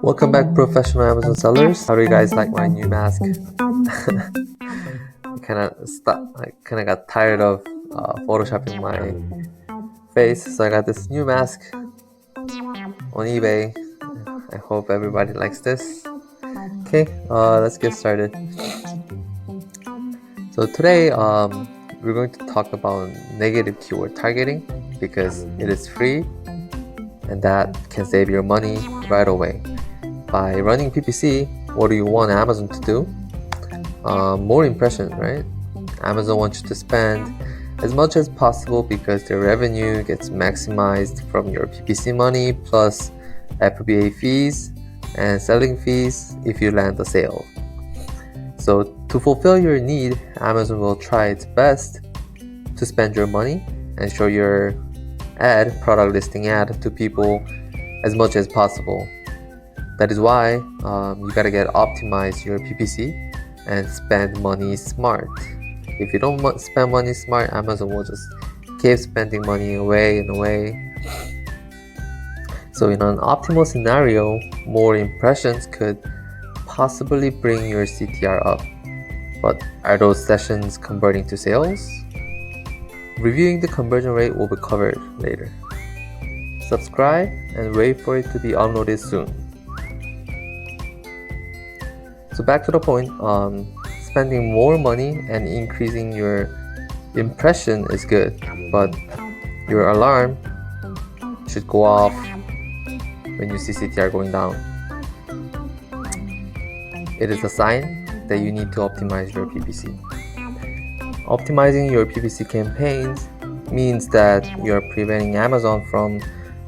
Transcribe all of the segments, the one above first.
Welcome back, professional Amazon sellers. How do you guys like my new mask? I kind of got tired of photoshopping my face, so I got this new mask on eBay. I hope everybody likes this. Okay, let's get started. So today we're going to talk about negative keyword targeting because it is free and that can save your money right away. By running PPC, what do you want Amazon to do? More impressions, right? Amazon wants you to spend as much as possible because their revenue gets maximized from your PPC money plus FBA fees and selling fees if you land a sale. So to fulfill your need, Amazon will try its best to spend your money and show your product listing ad to people as much as possible. That is why you gotta optimize your PPC and spend money smart. If you don't spend money smart, Amazon will just keep spending money away and away. So in an optimal scenario, more impressions could possibly bring your CTR up. But are those sessions converting to sales? Reviewing the conversion rate will be covered later. Subscribe and wait for it to be uploaded soon. So back to the point, spending more money and increasing your impression is good, but your alarm should go off when you see CTR going down. It is a sign that you need to optimize your PPC. Optimizing your PPC campaigns means that you are preventing Amazon from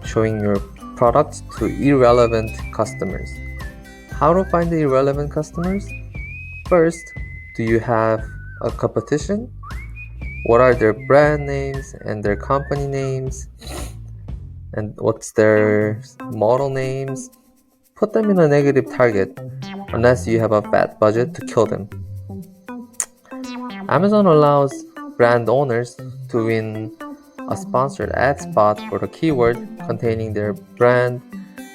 showing your products to irrelevant customers. How to find the irrelevant customers? First, do you have a competition? What are their brand names and their company names? And what's their model names? Put them in a negative target unless you have a fat budget to kill them. Amazon allows brand owners to win a sponsored ad spot for the keyword containing their brand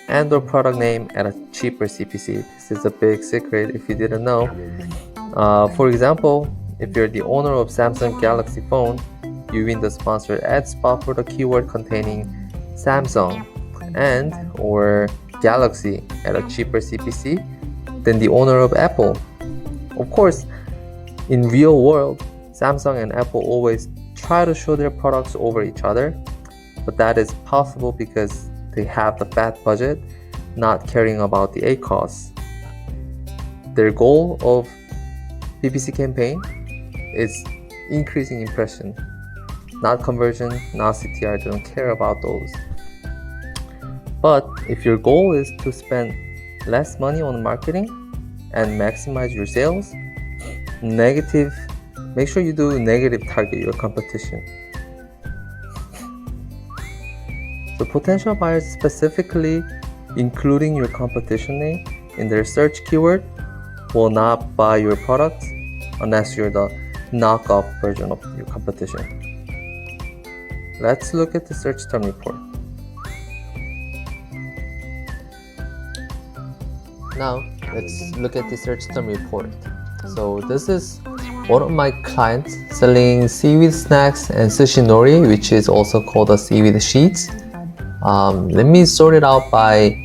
and or product name at a cheaper CPC. This is a big secret if you didn't know. For example, if you're the owner of Samsung Galaxy phone, you win the sponsored ad spot for the keyword containing Samsung and or Galaxy at a cheaper CPC than the owner of Apple. Of course, in real world, Samsung and Apple always try to show their products over each other, but that is possible because they have the fat budget, not caring about the ACOS. Their goal of PPC campaign is increasing impression, not conversion, not CTR. They don't care about those. But if your goal is to spend less money on marketing and maximize your sales, make sure you do negative target your competition. So potential buyers specifically including your competition name in their search keyword will not buy your products unless you're the knockoff version of your competition. Let's look at the search term report. Now let's look at the search term report. So this is one of my clients selling seaweed snacks and sushi nori, which is also called a seaweed sheets. Let me sort it out by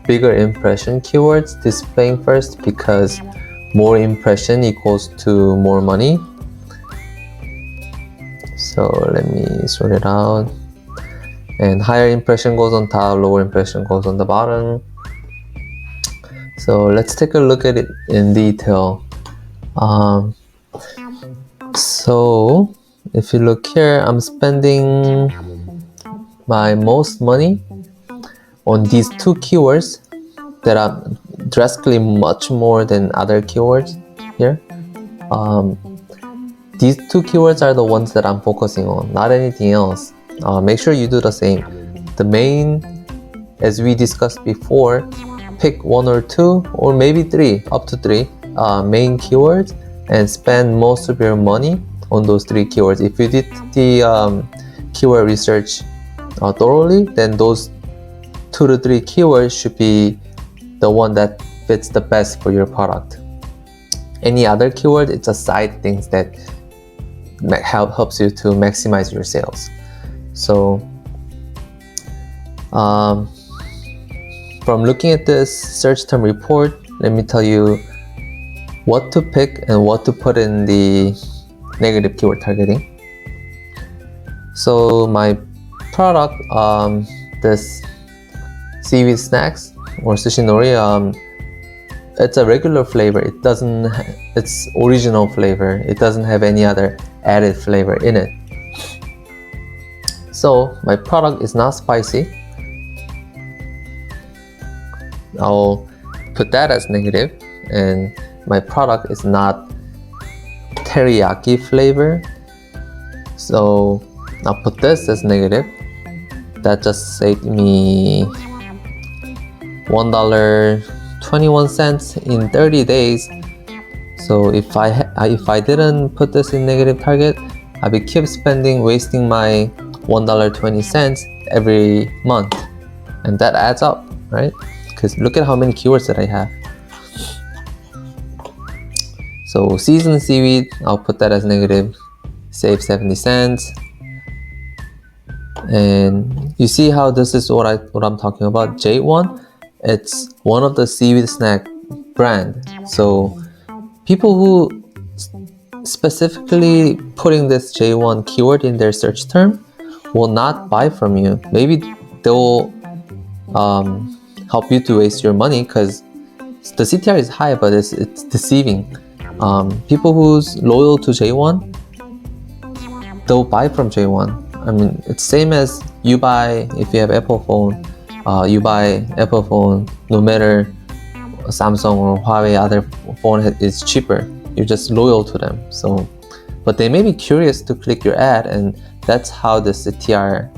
bigger impression keywords displaying first because more impression equals to more money. So let me sort it out. And higher impression goes on top, lower impression goes on the bottom. So let's take a look at it in detail. So if you look here, I'm spending my most money on these two keywords that are drastically much more than other keywords here. These two keywords are the ones that I'm focusing on, not anything else. Make sure you do the same. The main, as we discussed before, pick one or two or maybe three, up to three main keywords and spend most of your money on those 3 keywords. If you did the keyword research thoroughly, then those 2 to 3 keywords should be the one that fits the best for your product. Any other keyword, it's a side things that helps you to maximize your sales. So from looking at this search term report, let me tell you what to pick and what to put in the negative keyword targeting. So my product, this seaweed snacks or sushi nori, it's a regular flavor. It's original flavor. It doesn't have any other added flavor in it. So my product is not spicy. I'll put that as negative, and my product is not teriyaki flavor. So I'll put this as negative. That just saved me $1.21 in 30 days. So if I didn't put this in negative target, I would keep wasting my $1.20 every month, and that adds up, right? Because look at how many keywords that I have. So seasoned seaweed, I'll put that as negative, save 70 cents. And you see how this is what I'm talking about. J1, it's one of the seaweed snack brand. So people who specifically putting this J1 keyword in their search term will not buy from you. Maybe they'll help you to waste your money because the CTR is high, but it's deceiving. People who's loyal to J1, they'll buy from J1. I mean, it's same as you buy, if you have Apple phone, you buy Apple phone, no matter Samsung or Huawei, other phone is cheaper. You're just loyal to them. So, but they may be curious to click your ad, and that's how the CTR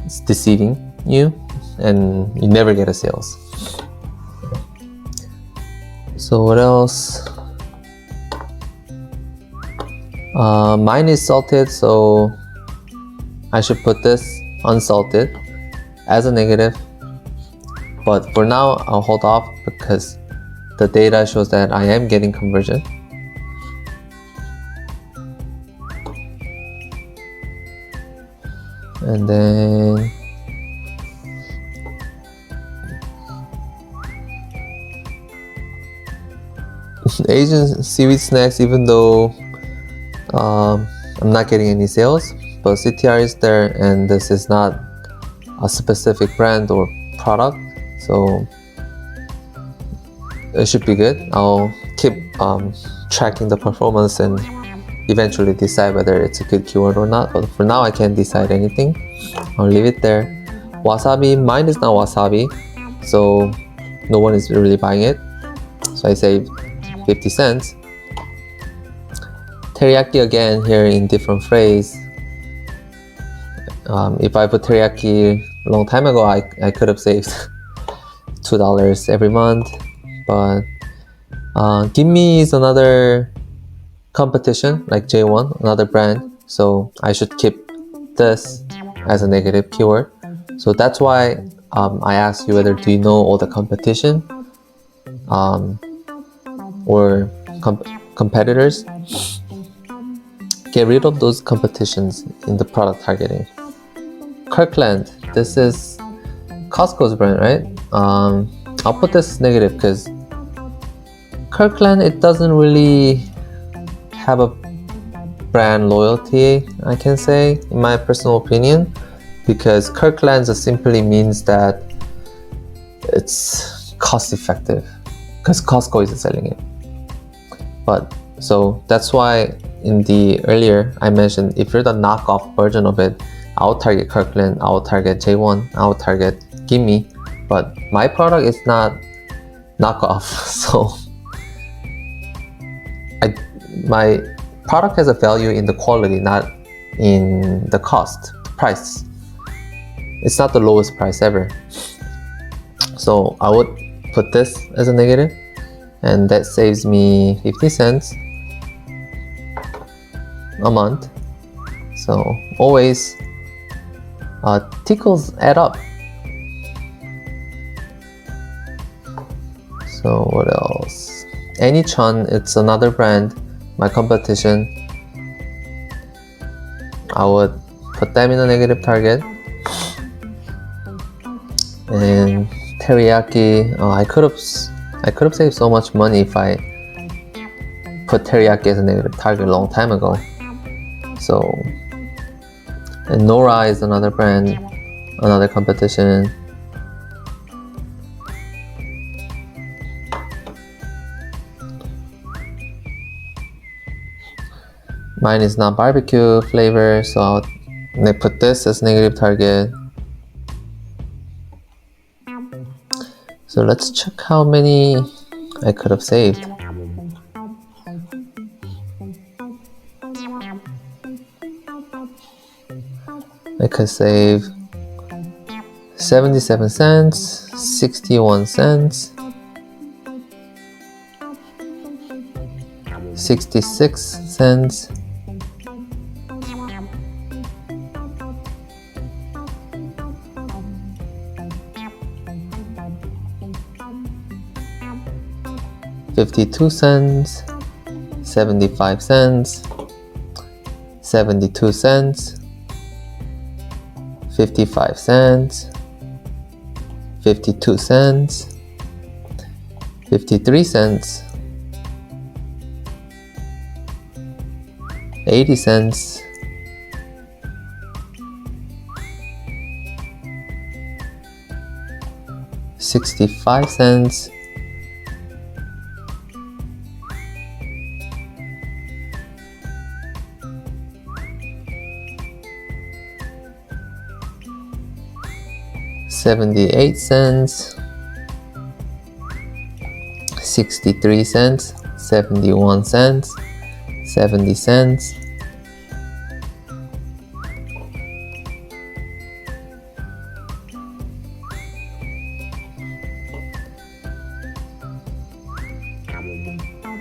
is deceiving you, and you never get a sales. So what else? Mine is salted, so I should put this unsalted as a negative. But for now, I'll hold off because the data shows that I am getting conversion. And then Asian seaweed snacks, even though I'm not getting any sales, but CTR is there, and this is not a specific brand or product, so it should be good. I'll keep tracking the performance and eventually decide whether it's a good keyword or not, but for now I can't decide anything. I'll leave it there. Wasabi, mine is not wasabi, so no one is really buying it, so I saved 50 cents. Teriyaki, again, here in different phrase. If I put teriyaki a long time ago, I could have saved $2 every month. But Gimme is another competition, like J1, another brand. So I should keep this as a negative keyword. So that's why I asked you whether do you know all the competition or competitors. Get rid of those competitions in the product targeting. Kirkland, this is Costco's brand, right? I'll put this negative because Kirkland, it doesn't really have a brand loyalty, I can say, in my personal opinion, because Kirkland just simply means that it's cost effective because Costco is selling it. But so that's why in the earlier I mentioned, if you're the knockoff version of it, I'll target Kirkland, I'll target J1, I'll target Gimme. But my product is not knockoff, so my product has a value in the quality, not in the cost, the price. It's not the lowest price ever. So I would put this as a negative, and that saves me 50 cents. a month. So always tickles add up. So what else? Anychun, it's another brand, my competition. I would put them in a negative target. And teriyaki, I could have saved so much money if I put teriyaki as a negative target a long time ago. So, and Nora is another brand, another competition. Mine is not barbecue flavor, so I put this as negative target. So let's check how many I could have saved. I could save 77 cents, 61 cents, 66 cents, 52 cents, 75 cents, 72 cents, 55 cents, 52 cents, 53 cents, 80 cents, 65 cents, 78 cents, 63 cents, 71 cents, 70 cents,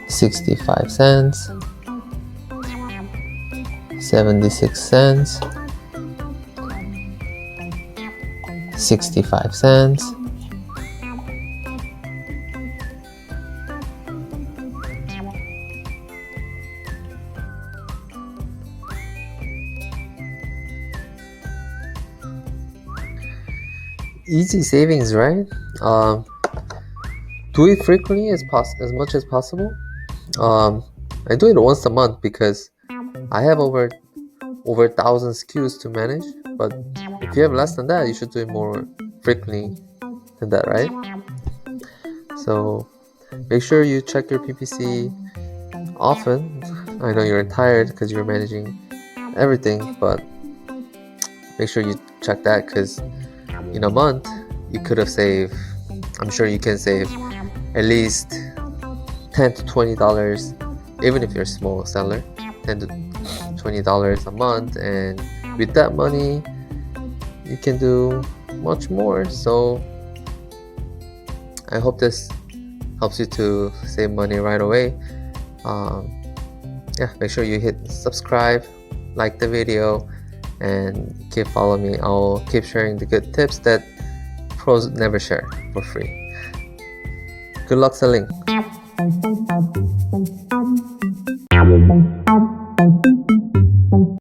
65 cents, 76 cents, 65 cents, 'Easy savings, right? Do it frequently as much as possible. I do it once a month because I have over 1,000 SKUs to manage. But if you have less than that, you should do it more frequently than that, right? So make sure you check your PPC often. I know you're tired because you're managing everything, but make sure you check that, because in a month you could have saved, I'm sure you can save at least $10 to $20, even if you're a small seller, $10 to $20 a month, and with that money you can do much more. So I hope this helps you to save money right away. Yeah, make sure you hit subscribe, like the video, and keep following me. I'll keep sharing the good tips that pros never share for free. Good luck selling.